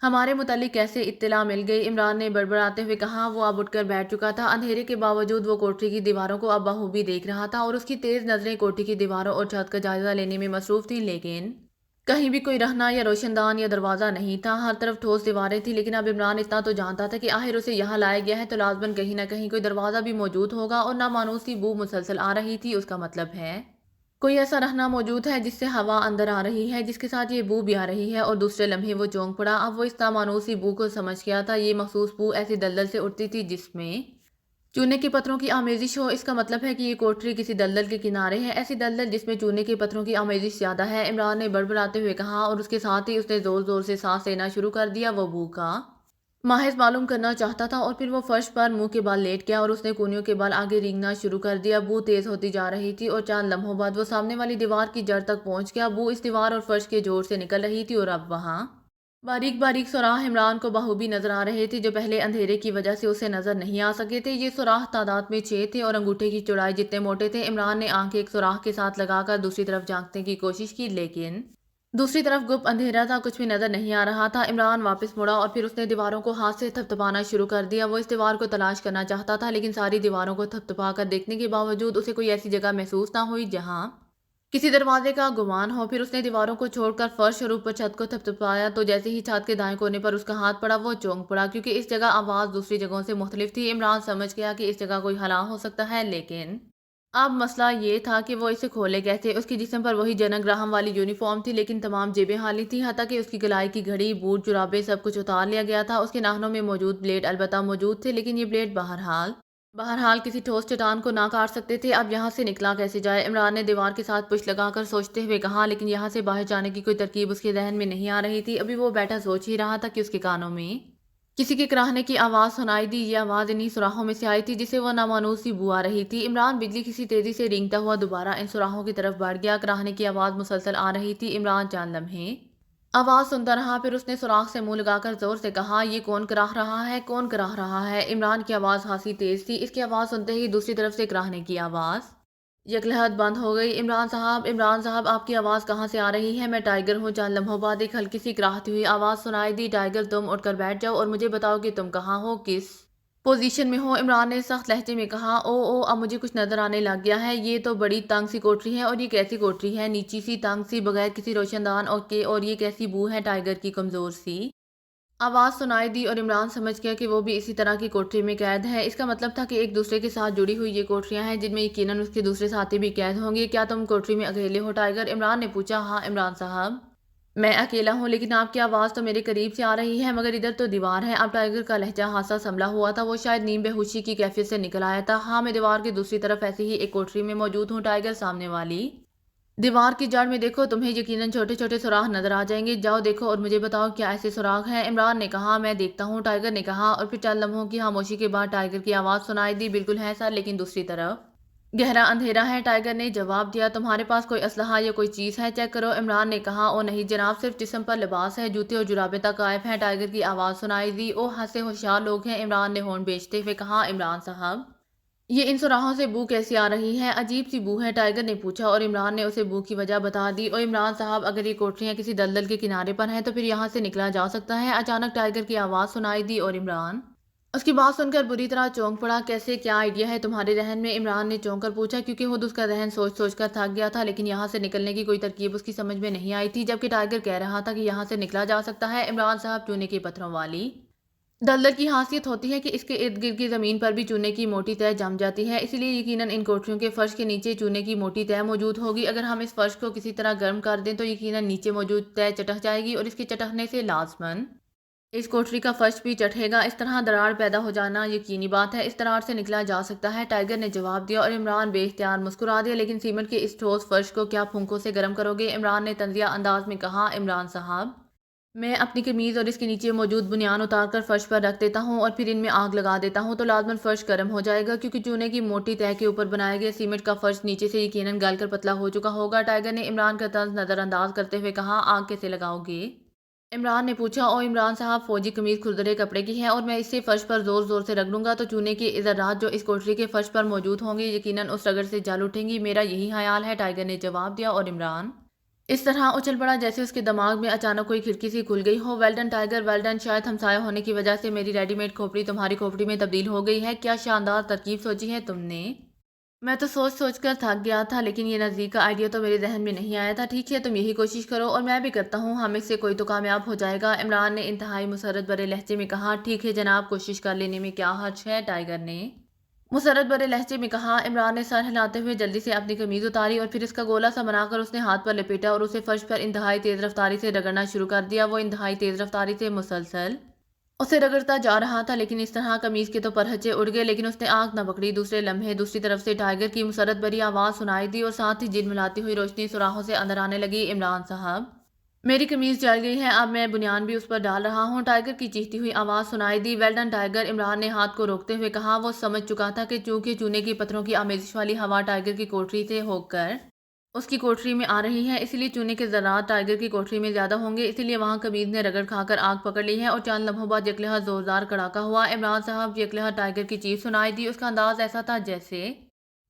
A: हमारे मुतालिक कैसे इत्तला मिल गई? इमरान ने बड़बड़ाते हुए कहा। वो अब उठकर बैठ चुका था। अंधेरे के बावजूद वो कोठरी की दीवारों को अब बखूबी देख रहा था और उसकी तेज नजरें कोठरी की दीवारों और छत का जायजा लेने में मसरूफ थी, लेकिन कहीं भी कोई रहना या रोशनदान या दरवाज़ा नहीं था। हर तरफ ठोस दीवारें थी, लेकिन अब इमरान इतना तो जानता था कि आखिर उसे यहाँ लाया गया है तो लाजमन कहीं ना कहीं कोई दरवाज़ा भी मौजूद होगा और नामानूस सी बू मुसलसल आ रही थी। उसका मतलब है कोई ऐसा रहना मौजूद है जिससे हवा अंदर आ रही है, जिसके साथ ये बू भी आ रही है। और दूसरे लम्हे वो चौंक पड़ा। अब वो इस नामानूस सी बू को समझ गया था। ये मखसूस बू ऐसी दलदल से उठती थी जिसमें चूने के पत्थरों की आमेजिश हो। इसका मतलब है कि ये कोठरी किसी दलदल के किनारे है, ऐसी दलदल जिसमें चूने के पत्थरों की आमेजिश ज्यादा है, इमरान ने बड़बड़ाते हुए कहा और उसके साथ ही उसने जोर जोर से सांस लेना शुरू कर दिया। वो बू का माहिर मालूम करना चाहता था और फिर वो फर्श पर मुंह के बाल लेट गया और उसने कूनियों के बाल आगे रेंगना शुरू कर दिया। बू तेज होती जा रही थी और चंद लम्हों बाद वो सामने वाली दीवार की जड़ तक पहुंच गया। बू इस दीवार और फर्श के जोर से निकल रही थी और अब वहां बारीक बारीक सुराख इमरान को बखूबी नजर आ रहे थे जो पहले अंधेरे की वजह से उसे नजर नहीं आ सके थे। ये सुराख तादाद में 6 थे और अंगूठे की चौड़ाई जितने मोटे थे। इमरान ने आंखें एक सुराख के साथ लगाकर दूसरी तरफ झांकने की कोशिश की, लेकिन दूसरी तरफ गुप्त अंधेरा था, कुछ भी नजर नहीं आ रहा था। इमरान वापस मुड़ा और फिर उसने दीवारों को हाथ से थपथपाना शुरू कर दिया। वो इस दीवार को तलाश करना चाहता था, लेकिन सारी दीवारों को थपथपा कर देखने के बावजूद उसे कोई ऐसी जगह महसूस ना हुई जहां किसी दरवाजे का गुमान हो। फिर उसने दीवारों को छोड़कर फर्श और ऊपर छत को थपथपाया तो जैसे ही छत के दाएं कोने पर उसका हाथ पड़ा वो चौंक पड़ा, क्योंकि इस जगह आवाज दूसरी जगहों से मुख्तलिफ थी। इमरान समझ गया कि इस जगह कोई हला हो सकता है, लेकिन अब मसला ये था कि वो इसे खोले कैसे। उसके जिस्म पर वही जनक ग्राहम वाली यूनिफॉर्म थी, लेकिन तमाम जेबें खाली थी। हत्ता कि उसकी गलाई की घड़ी, बूट, जुराबे सब कुछ उतार लिया गया था। उसके नाखनों में मौजूद ब्लेड अलबत्ता मौजूद थे, लेकिन ये ब्लेड बहरहाल बहरहाल किसी ठोस चट्टान को ना काट सकते थे। अब यहाँ से निकला कैसे जाए? इमरान ने दीवार के साथ पुश लगाकर सोचते हुए कहा, लेकिन यहाँ से बाहर जाने की कोई तरकीब उसके जहन में नहीं आ रही थी। अभी वो बैठा सोच ही रहा था कि उसके कानों में किसी के कराहने की आवाज़ सुनाई दी। ये आवाज़ इन्हीं सुराखों में से आई थी जिसे वो नामानूस सी बू आ रही थी। इमरान बिजली किसी तेजी से रेंगता हुआ दोबारा इन सुराखों की तरफ बढ़ गया। कराहने की आवाज़ मुसलसल आ रही थी। इमरान चंद लम्हे आवाज़ सुनता रहा, फिर उसने सुराख से मुंह लगाकर जोर से कहा, ये कौन कराह रहा है, कौन कराह रहा है? इमरान की आवाज़ खासी तेज थी। इसकी आवाज़ सुनते ही दूसरी तरफ से कराहने की आवाज़ यकलहत बंद हो गई। इमरान साहब आपकी आवाज़ कहाँ से आ रही है? मैं टाइगर हूँ। चंद लम्हों बाद एक हल्की सी कराहती हुई आवाज़ सुनाई दी, टाइगर तुम उठकर बैठ जाओ और मुझे बताओ कि तुम कहाँ हो, किस पोजीशन में हो? इमरान ने सख्त लहजे में कहा। ओ अब मुझे कुछ नजर आने लग गया है। ये तो बड़ी तंग सी कोठरी है। और ये कैसी कोठरी है? नीची सी, तंग सी, बगैर किसी रोशनदान और ये कैसी बू है? टाइगर की कमजोर सी आवाज़ सुनाई दी और इमरान समझ गया कि वो भी इसी तरह की कोठरी में कैद है। इसका मतलब था कि एक दूसरे के साथ जुड़ी हुई ये कोठरियां हैं जिनमें यकीनन उसके दूसरे साथी भी कैद होंगे। क्या तुम कोठरी में अकेले हो टाइगर? इमरान ने पूछा। हाँ इमरान साहब, मैं अकेला हूँ, लेकिन आपकी आवाज़ तो मेरे करीब से आ रही है, मगर इधर तो दीवार है। अब टाइगर का लहजा हादसा संभला हुआ था। वो शायद नीम बेहोशी की कैफियत से निकल आया था। हाँ मैं दीवार की दूसरी तरफ ऐसी ही एक कोठरी में मौजूद हूँ टाइगर, सामने वाली दीवार की जड़ में देखो, तुम्हें यकीनन छोटे छोटे सुराख नजर आ जाएंगे। जाओ देखो और मुझे बताओ क्या ऐसे सुराख हैं? इमरान ने कहा। मैं देखता हूँ, टाइगर ने कहा। और फिर चंद लम्हों की खामोशी के बाद टाइगर की आवाज़ सुनाई दी। बिल्कुल है सर, लेकिन दूसरी तरफ गहरा अंधेरा है। टाइगर ने जवाब दिया। तुम्हारे पास कोई असलहा या कोई चीज़ है? चेक करो। इमरान ने कहा। ओ नहीं जनाब, सिर्फ जिस्म पर लिबास है, जूते और जुराबे तक गायब हैं। टाइगर की आवाज़ सुनाई दी। ओ हंसे होशियार लोग हैं, इमरान ने होंठ बेचते हुए कहा। इमरान साहब, ये इन सुराहों से बू कैसी आ रही है? अजीब सी बू है, टाइगर ने पूछा और इमरान ने उसे बू की वजह बता दी। और इमरान साहब, अगर ये कोठरियां किसी दलदल के किनारे पर हैं तो फिर यहाँ से निकला जा सकता है। अचानक टाइगर की आवाज़ सुनाई दी और इमरान उसकी बात सुनकर बुरी तरह चौंक पड़ा। कैसे, क्या आइडिया है तुम्हारे जहन में? इमरान ने चौंक कर पूछा, क्योंकि खुद उसका जहन सोच सोच कर थक गया था, लेकिन यहाँ से निकलने की कोई तरकीब उसकी समझ में नहीं आई थी। जबकि टाइगर कह रहा था कि यहाँ से निकला जा सकता है। इमरान साहब, चूने के पत्थरों वाली दलदल की खासियत होती है कि इसके इर्द गिर्द की जमीन पर भी चूने की मोटी तह जम जाती है, इसलिए यकीनन इन कोठरियों के फर्श के नीचे चूने की मोटी तह मौजूद होगी। अगर हम इस फर्श को किसी तरह गर्म कर दें तो यकीनन नीचे मौजूद तह चटक जाएगी और इसके चटकने से लाजमन اس کوٹری کا فرش بھی چٹھے گا، اس طرح دراڑ پیدا ہو جانا یقینی بات ہے، اس دراڑ سے نکلا جا سکتا ہے، ٹائیگر نے جواب دیا اور عمران بے اختیار مسکرا دیا۔ لیکن سیمنٹ کے اس ٹھوس فرش کو کیا پھونکوں سے گرم کرو گے؟ عمران نے طنزیہ انداز میں کہا۔ عمران صاحب، میں اپنی قمیض اور اس کے نیچے موجود بنیان اتار کر فرش پر رکھ دیتا ہوں اور پھر ان میں آگ لگا دیتا ہوں تو لازماً فرش گرم ہو جائے گا، کیونکہ چونے کی موٹی تہہ کے اوپر بنایا گیا سیمنٹ کا فرش نیچے سے یقیناً گل کر پتلا ہو چکا ہوگا۔ ٹائیگر نے عمران کا طنز نظر انداز کرتے ہوئے کہا۔ آگ کیسے لگاؤ گے؟ عمران نے پوچھا۔ او عمران صاحب، فوجی قمیض کھردرے کپڑے کی ہے اور میں اسے فرش پر زور زور سے رگڑوں گا تو چونے کے ذرات جو اس کوٹری کے فرش پر موجود ہوں گے یقیناً اس رگڑ سے جل اٹھیں گی، میرا یہی خیال ہے، ٹائیگر نے جواب دیا۔ اور عمران اس طرح اچھل پڑا جیسے اس کے دماغ میں اچانک کوئی کھڑکی سی کھل گئی ہو۔ Well done tiger, well done, شاید ہمسایہ ہونے کی وجہ سے میری ریڈی میڈ کھوپڑی تمہاری کھوپڑی میں تبدیل ہو گئی ہے، کیا شاندار ترکیب سوچی ہے تم نے، میں تو سوچ سوچ کر تھک گیا تھا، لیکن یہ نزدیک کا آئیڈیا تو میرے ذہن میں نہیں آیا تھا۔ ٹھیک ہے، تم یہی کوشش کرو اور میں بھی کرتا ہوں، ہم میں سے کوئی تو کامیاب ہو جائے گا، عمران نے انتہائی مسرت بھرے لہجے میں کہا۔ ٹھیک ہے جناب، کوشش کر لینے میں کیا حرج ہے، ٹائیگر نے مسرت بھرے لہجے میں کہا۔ عمران نے سر ہلاتے ہوئے جلدی سے اپنی قمیض اتاری اور پھر اس کا گولا سا بنا کر اس نے ہاتھ پر لپیٹا اور اسے فرش پر انتہائی تیز رفتاری سے رگڑنا شروع کر دیا۔ وہ انتہائی تیز رفتاری سے مسلسل اسے رگڑتا جا رہا تھا، لیکن اس طرح قمیض کے تو پرہچے اڑ گئے، لیکن اس نے آنکھ نہ پکڑی۔ دوسرے لمحے دوسری طرف سے ٹائیگر کی مسرت بھری آواز سنائی دی اور ساتھ ہی جھلملاتی ہوئی روشنی سوراخوں سے اندر آنے لگی۔ عمران صاحب، میری قمیض جل گئی ہے، اب میں بنیان بھی اس پر ڈال رہا ہوں، ٹائیگر کی چیختی ہوئی آواز سنائی دی۔ ویل ڈن ٹائیگر، عمران نے ہاتھ کو روکتے ہوئے کہا۔ وہ سمجھ چکا تھا کہ چونکہ چونے کی پتھروں کی آمیزش والی ہوا ٹائیگر کی کوٹری سے ہو کر اس کی کوٹری میں آ رہی ہے، اسی لیے چونے کے ذرات ٹائیگر کی کوٹری میں زیادہ ہوں گے، اسی لیے وہاں قمیض نے رگڑ کھا کر آگ پکڑ لی ہے اور چند لمحوں بعد یکلہر زوردار کڑاکا ہوا۔ عمران صاحب، یکلہر ٹائیگر کی چیخ سنائی دی، اس کا انداز ایسا تھا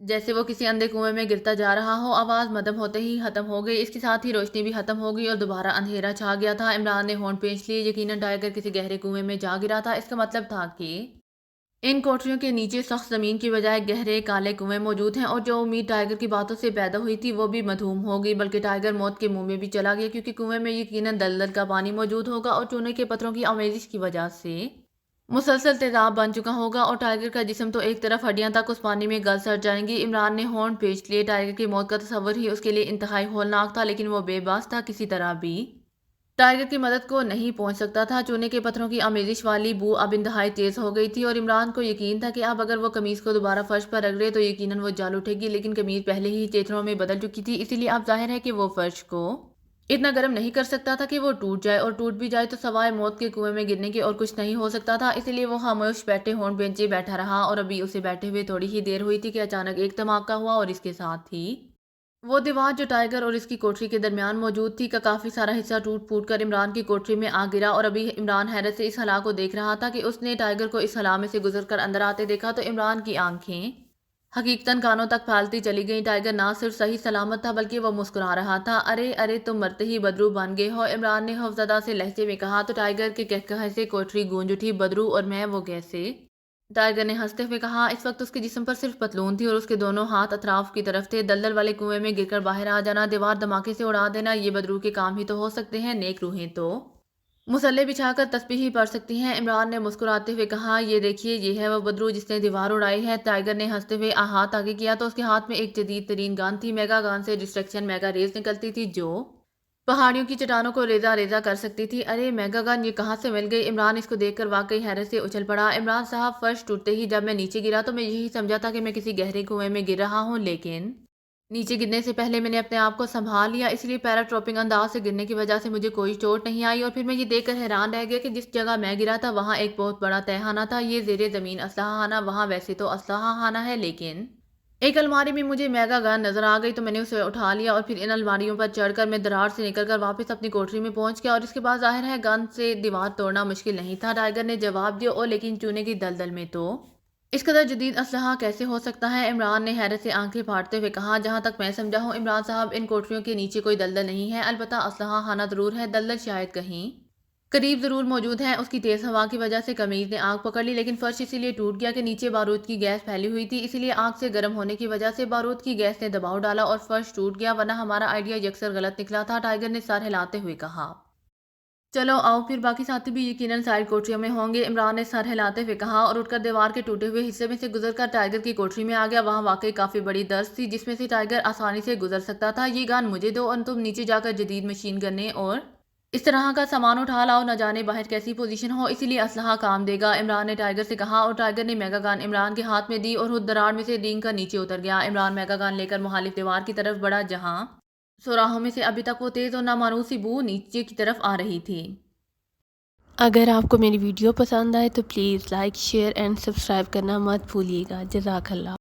A: جیسے وہ کسی اندھے کنویں میں گرتا جا رہا ہو۔ آواز مدھم ہوتے ہی ختم ہو گئی، اس کے ساتھ ہی روشنی بھی ختم ہو گئی اور دوبارہ اندھیرا چھا گیا تھا۔ عمران نے ہونٹ پینچ لیے، یقیناً ٹائیگر کسی گہرے کنویں میں جا گرا تھا، اس کا مطلب تھا کہ ان کوٹریوں کے نیچے سخت زمین کی بجائے گہرے کالے کنویں موجود ہیں، اور جو امید ٹائیگر کی باتوں سے پیدا ہوئی تھی وہ بھی مدھوم ہو گئی، بلکہ ٹائیگر موت کے منہ میں بھی چلا گیا، کیونکہ کنویں میں یقیناً دلدل کا پانی موجود ہوگا اور چونے کے پتھروں کی آمیزش کی وجہ سے مسلسل تیزاب بن چکا ہوگا اور ٹائیگر کا جسم تو ایک طرف ہڈیاں تک اس پانی میں گل سڑ جائیں گی۔ عمران نے ہونٹ پینچ لیے، ٹائیگر کی موت کا تصور ہی اس کے لیے انتہائی ہولناک تھا، لیکن وہ بے باس تھا، کسی طرح بھی ٹائیگر کی مدد کو نہیں پہنچ سکتا تھا۔ چونے کے پتھروں کی آمیزش والی بو اب انتہائی تیز ہو گئی تھی اور عمران کو یقین تھا کہ اب اگر وہ قمیض کو دوبارہ فرش پر رگڑے تو یقیناً وہ جل اٹھے گی، لیکن قمیض پہلے ہی چیتھڑوں میں بدل چکی تھی، اسی لیے اب ظاہر ہے کہ وہ فرش کو اتنا گرم نہیں کر سکتا تھا کہ وہ ٹوٹ جائے، اور ٹوٹ بھی جائے تو سوائے موت کے کنویں میں گرنے کے اور کچھ نہیں ہو سکتا تھا، اسی لیے وہ خاموش بیٹھے ہونٹ بینچے بیٹھا رہا۔ اور ابھی اسے بیٹھے ہوئے تھوڑی ہی دیر ہوئی تھی کہ اچانک ایک دھماکہ ہوا اور اس کے ساتھ ہی وہ دیوار جو ٹائیگر اور اس کی کوٹری کے درمیان موجود تھی کا کافی سارا حصہ ٹوٹ پھوٹ کر عمران کی کوٹری میں آ گرا۔ اور ابھی عمران حیرت سے اس خلا کو دیکھ رہا تھا کہ اس نے ٹائیگر کو اس خلا میں سے گزر کر اندر آتے دیکھا تو عمران کی آنکھیں حقیقتاً کانوں تک پھیلتی چلی گئیں۔ ٹائیگر نہ صرف صحیح سلامت تھا بلکہ وہ مسکرا رہا تھا۔ ارے ارے، تم مرتے ہی بدرو بن گئے ہو، عمران نے خوفزدہ سے لہجے میں کہا تو ٹائیگر کے قہقہے سے کوٹری گونج اٹھی۔ بدرو اور میں، وہ کیسے؟ ٹائیگر نے ہنستے ہوئے کہا۔ اس وقت اس کے جسم پر صرف پتلون تھی اور اس کے دونوں ہاتھ اطراف کی طرف تھے۔ دلدل والے کنویں میں گر کر باہر آ جانا، دیوار دھماکے سے اڑا دینا، یہ بدرو کے کام ہی تو ہو سکتے ہیں، نیک روحیں تو مصلے بچھا کر تسبیح ہی پڑھ سکتی ہیں، عمران نے مسکراتے ہوئے کہا۔ یہ دیکھیے، یہ ہے وہ بدرو جس نے دیوار اڑائی ہے، ٹائیگر نے ہنستے ہوئے ہاتھ آگے کیا تو اس کے ہاتھ میں ایک جدید ترین گن تھی۔ میگا گن سے ڈسٹرکشن میگا ریز نکلتی تھی جو پہاڑیوں کی چٹانوں کو ریزہ ریزہ کر سکتی تھی۔ ارے میگا گن یہ کہاں سے مل گئی؟ عمران اس کو دیکھ کر واقعی حیرت سے اچھل پڑا۔ عمران صاحب، فرش ٹوٹتے ہی جب میں نیچے گرا تو میں یہی سمجھا تھا کہ میں کسی گہرے کنویں میں گر رہا ہوں، لیکن نیچے گرنے سے پہلے میں نے اپنے آپ کو سنبھال لیا، اس لیے پیرا ٹراپنگ انداز سے گرنے کی وجہ سے مجھے کوئی چوٹ نہیں آئی۔ اور پھر میں یہ دیکھ کر حیران رہ گیا کہ جس جگہ میں گرا تھا وہاں ایک بہت بڑا تہہ خانہ تھا، یہ زیر زمین اسلحہ خانہ، وہاں ویسے تو اسلحہ خانہ ہے لیکن ایک الماری میں مجھے میگا گن نظر آ گئی تو میں نے اسے اٹھا لیا اور پھر ان الماریوں پر چڑھ کر میں دراڑ سے نکل کر واپس اپنی کوٹری میں پہنچ گیا، اور اس کے بعد ظاہر ہے گن سے دیوار توڑنا مشکل نہیں تھا، ٹائیگر نے جواب دیا۔ او لیکن چونے کی دلدل میں تو اس قدر جدید اسلحہ کیسے ہو سکتا ہے؟ عمران نے حیرت سے آنکھیں پھاڑتے ہوئے کہا۔ جہاں تک میں سمجھا ہوں عمران صاحب، ان کوٹریوں کے نیچے کوئی دلدل نہیں ہے، البتہ اسلحہ خانہ ضرور ہے، دلدل شاید کہیں قریب ضرور موجود ہیں۔ اس کی تیز ہوا کی وجہ سے قمیض نے آگ پکڑ لی، لیکن فرش اسی لیے ٹوٹ گیا کہ نیچے بارود کی گیس پھیلی ہوئی تھی، اسی لیے آگ سے گرم ہونے کی وجہ سے بارود کی گیس نے دباؤ ڈالا اور فرش ٹوٹ گیا، ورنہ ہمارا آئیڈیا یکسر غلط نکلا تھا، ٹائیگر نے سر ہلاتے ہوئے کہا۔ چلو آؤ پھر، باقی ساتھی بھی یقیناً سائڈ کوٹریوں میں ہوں گے، عمران نے سر ہلاتے ہوئے کہا اور اٹھ کر دیوار کے ٹوٹے ہوئے حصے میں سے گزر کر ٹائیگر کی کوٹری میں آ گیا۔ وہاں واقعی کافی بڑی درز تھی جس میں سے ٹائیگر آسانی سے گزر سکتا تھا۔ یہ گن مجھے دو اور تم نیچے جا کر جدید مشین گنیں اور اس طرح کا سامان اٹھا لاؤ، نہ جانے باہر کیسی پوزیشن ہو، اسی لیے اسلحہ کام دے گا، عمران نے ٹائیگر سے کہا، اور ٹائیگر نے میگا گن عمران کے ہاتھ میں دی اور خود دراڑ میں سے رینگ کر نیچے اتر گیا۔ عمران میگا گن لے کر مخالف دیوار کی طرف بڑھا، جہاں سوراخوں میں سے ابھی تک وہ تیز اور نامانوس سی بو نیچے کی طرف آ رہی تھی۔
B: اگر آپ کو میری ویڈیو پسند آئے تو please like, share and subscribe کرنا مت بھولیے گا۔ جزاک اللہ۔